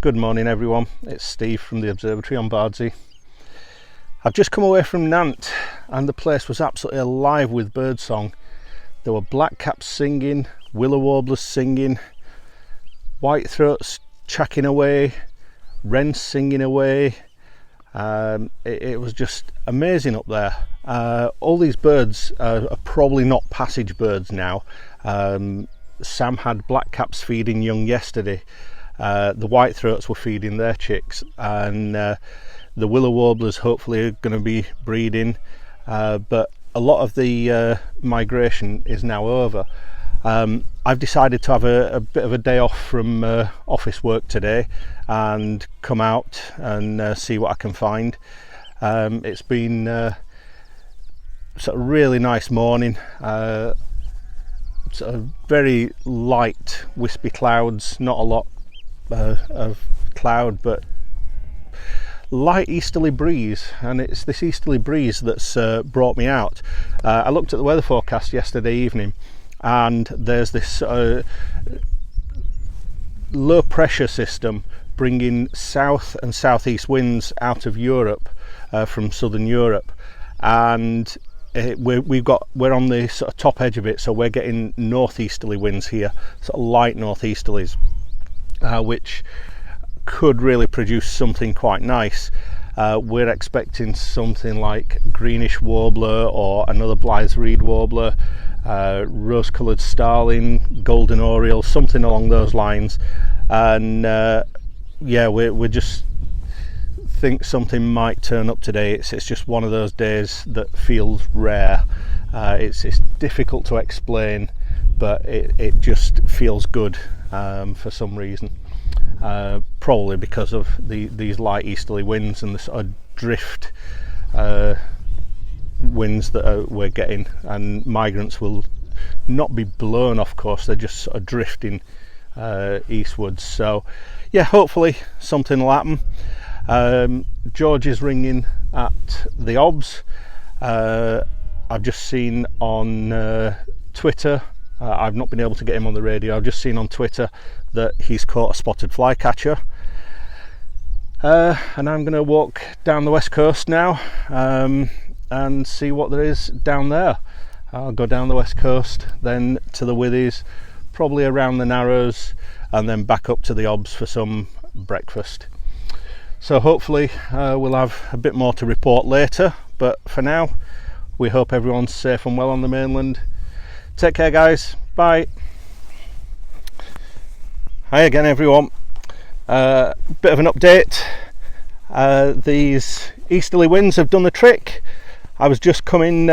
Good morning everyone, it's Steve from the observatory on Bardsey. I've just come away from Nantes and the place was absolutely alive with birdsong. There were blackcaps singing, willow warblers singing, whitethroats chacking away, wrens singing away. It was just amazing up there. All these birds are probably not passage birds now. Sam had blackcaps feeding young yesterday. The whitethroats were feeding their chicks, and the willow warblers hopefully are going to be breeding, but a lot of the migration is now over. I've decided to have a bit of a day off from office work today and come out and see what I can find. It's been sort of really nice morning, sort of very light wispy clouds, not a lot of cloud, but light easterly breeze, and it's this easterly breeze that's brought me out. I looked at the weather forecast yesterday evening and there's this low pressure system bringing south and southeast winds out of Europe, from southern Europe, and we're on the sort of top edge of it, so we're getting northeasterly winds here, sort of light northeasterlies, which could really produce something quite nice. We're expecting something like greenish warbler or another Blythe's reed warbler, rose coloured starling, golden oriole, something along those lines. And yeah, we just think something might turn up today. It's just one of those days that feels rare. It's difficult to explain, but it just feels good for some reason. Probably because of these light easterly winds and the sort of drift winds that we're getting, and migrants will not be blown off course, they're just sort of drifting eastwards. So yeah, hopefully something will happen. George is ringing at the OBS. I've just seen on Twitter, I've not been able to get him on the radio, I've just seen on Twitter that he's caught a spotted flycatcher, and I'm going to walk down the west coast now and see what there is down there. I'll go down the west coast, then to the Withies, probably around the Narrows, and then back up to the OBS for some breakfast. So hopefully we'll have a bit more to report later, but for now we hope everyone's safe and well on the mainland. Take care guys, bye. Hi again everyone. Bit of an update. These easterly winds have done the trick. I was just coming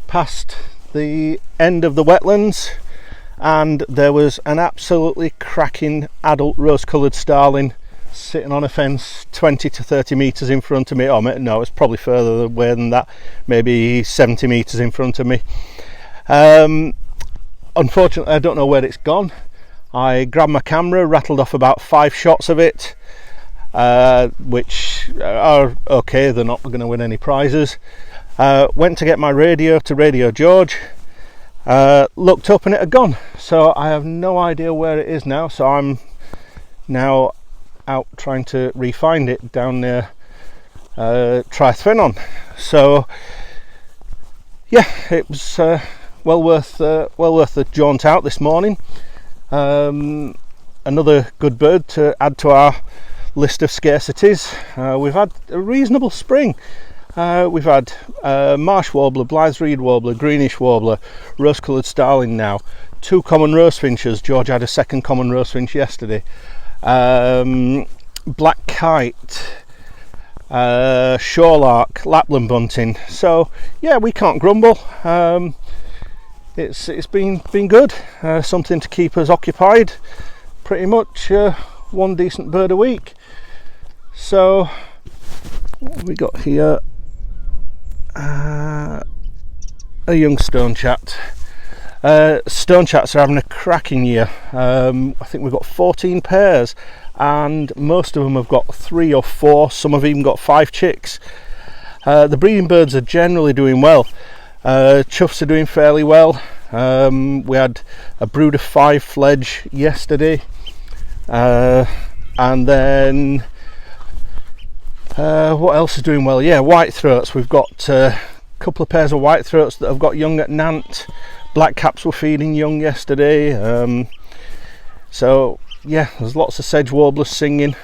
past the end of the wetlands and there was an absolutely cracking adult rose coloured starling sitting on a fence 20 to 30 metres in front of me. Oh no, it's probably further away than that, maybe 70 metres in front of me. Unfortunately I don't know where it's gone. I grabbed my camera, rattled off about 5 shots of it, which are okay, they're not going to win any prizes. Went to get my radio to Radio George, looked up and it had gone, so I have no idea where it is now. So I'm now out trying to re-find it down near Trithvenon. So yeah, it was well worth the jaunt out this morning. Another good bird to add to our list of scarcities. We've had a reasonable spring. We've had marsh warbler, Blythe's reed warbler, greenish warbler, rose coloured starling now, 2 common rosefinches. George had a second common rosefinch yesterday. Black kite, shorelark, Lapland bunting. So yeah, we can't grumble. It's been good, something to keep us occupied, pretty much one decent bird a week. So what have we got here? A young stonechat. Stonechats are having a cracking year. I think we've got 14 pairs and most of them have got 3 or 4, some have even got 5 chicks. The breeding birds are generally doing well. Chuffs are doing fairly well. We had a brood of 5 fledge yesterday. And then what else is doing well? Yeah, whitethroats. We've got a couple of pairs of whitethroats that have got young at Nant. Blackcaps were feeding young yesterday. So yeah, there's lots of sedge warblers singing.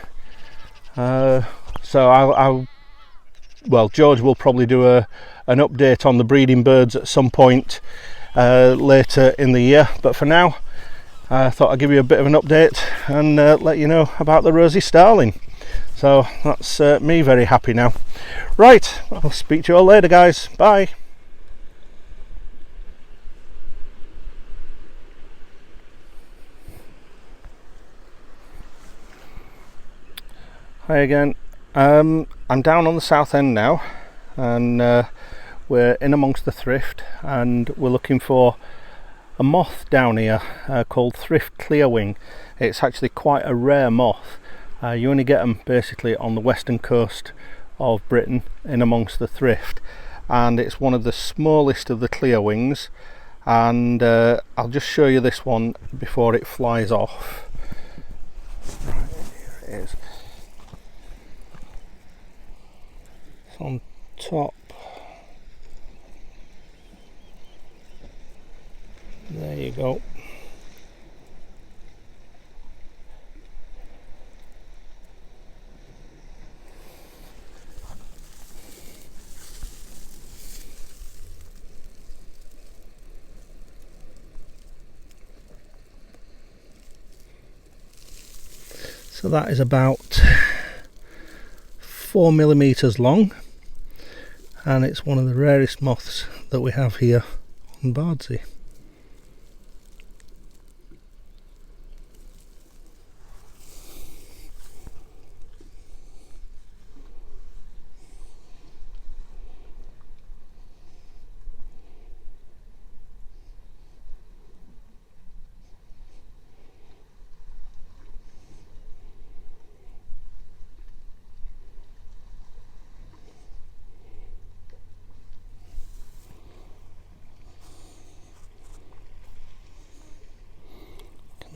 So well, George will probably do an update on the breeding birds at some point later in the year, but for now I thought I'd give you a bit of an update and let you know about the Rosy starling. So that's me very happy now. Right, I'll speak to you all later, guys. Bye. Hi again. I'm down on the south end now, and we're in amongst the thrift, and we're looking for a moth down here called thrift clearwing. It's actually quite a rare moth. You only get them basically on the western coast of Britain in amongst the thrift, and it's one of the smallest of the clearwings. And I'll just show you this one before it flies off. Right, here it is. It's on top. There you go. So that is about 4mm long, and it's one of the rarest moths that we have here on Bardsey.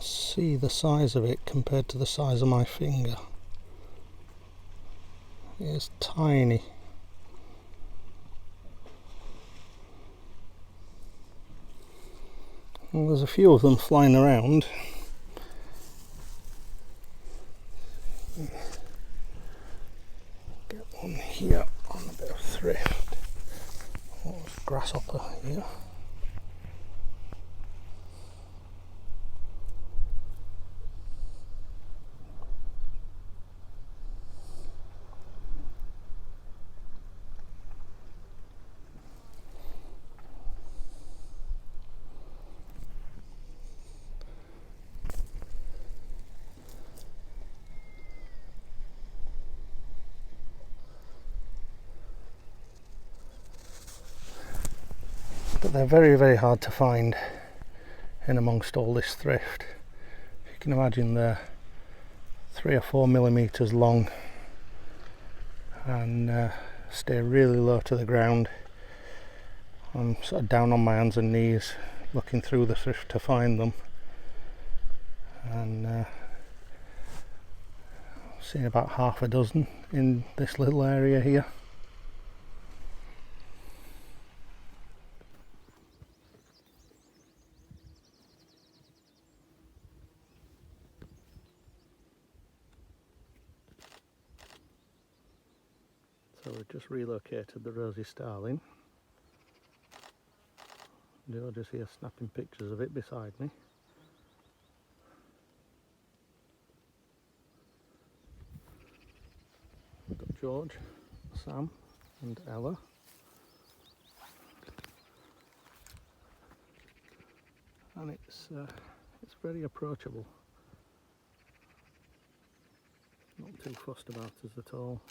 See the size of it compared to the size of my finger. It's tiny. Well, there's a few of them flying around. Get one here on a bit of thrift. Oh, grasshopper here. But they're very, very hard to find in amongst all this thrift. You can imagine they're 3 or 4mm long and stay really low to the ground. I'm sort of down on my hands and knees looking through the thrift to find them, and I've seen about half a dozen in this little area here. So we've just relocated the Rosy starling. You'll just here snapping pictures of it beside me. We've got George, Sam and Ella. And it's very approachable. Not too fussed about us at all.